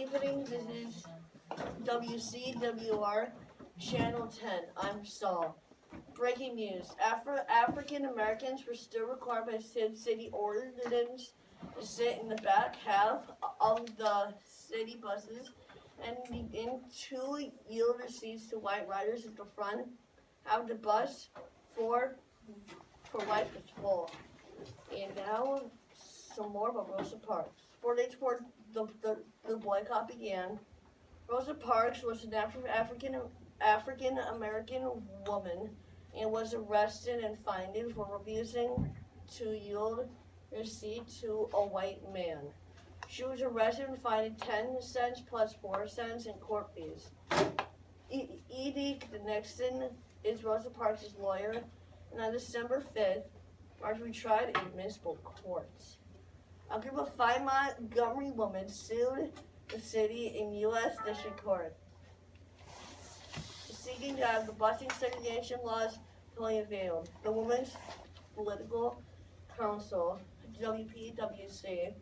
evening. This is WCWR Channel 10. I'm Saul. Breaking news. African Americans were still required by city ordinance to sit in the back half of the city buses and in two yielder seats to white riders at the front. Have the bus for white was full. And now some more about Rosa Parks. 4 days before the boycott began, Rosa Parks was an African American woman and was arrested and fined for refusing to yield her seat to a white man. She was arrested and fined 10 cents plus 4 cents in court fees. Edie Nixon is Rosa Parks' lawyer, and on December 5th, March was tried in municipal courts. A group of 5 Montgomery women sued the city in U.S. District Court, seeking to have the busing segregation laws totally repealed. The Women's Political Council, WPWC,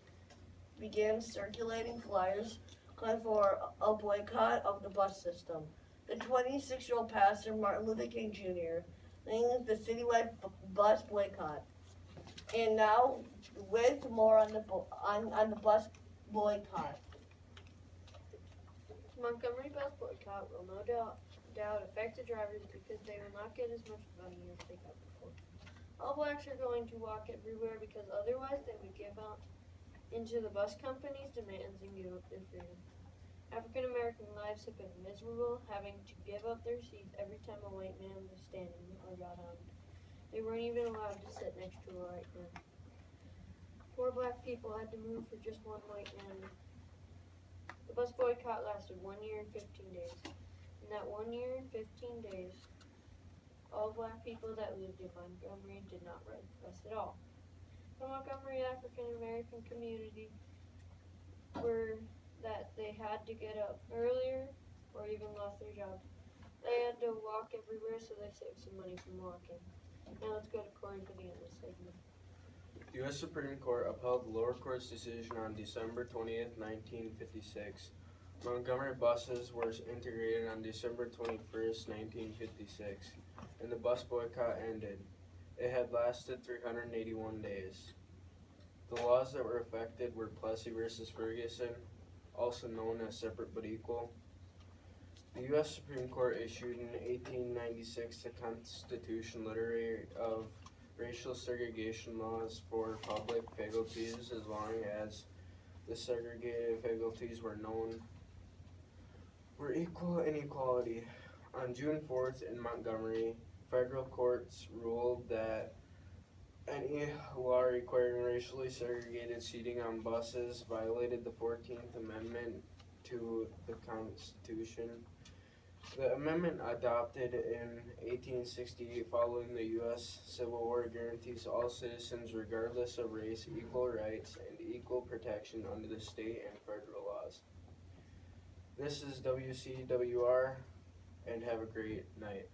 began circulating flyers calling for a boycott of the bus system. The 26-year-old pastor, Martin Luther King Jr., leading the citywide bus boycott. And now, with more on the bus boycott. Montgomery bus boycott will no doubt affect the drivers because they will not get as much money as they got before. All blacks are going to walk everywhere because otherwise they would give out into the bus company's demands and give up their freedom. African American lives have been miserable, having to give up their seats every time a white man was standing or got on. They weren't even allowed to sit next to a white man. 4 black people had to move for just one white man. The bus boycott lasted 1 year and 15 days. In that 1 year and 15 days, all black people that lived in Montgomery did not ride the bus at all. The Montgomery African American community were that they had to get up earlier or even lost their jobs. They had to walk everywhere, so they saved some money from walking. Now let's go to Corey for the end of the segment. The U.S. Supreme Court upheld the lower court's decision on December 20th, 1956. Montgomery buses were integrated on December 21st, 1956, and the bus boycott ended. It had lasted 381 days. The laws that were affected were Plessy v. Ferguson, also known as separate but equal. The U.S. Supreme Court issued in 1896 the Constitution Literary of racial segregation laws for public faculties as long as the segregated faculties were equal in equality. On June 4th in Montgomery, federal courts ruled that any law requiring racially segregated seating on buses violated the 14th Amendment to the Constitution. The amendment adopted in 1868 following the U.S. Civil War guarantees all citizens, regardless of race, equal rights and equal protection under the state and federal laws. This is WCWR, and have a great night.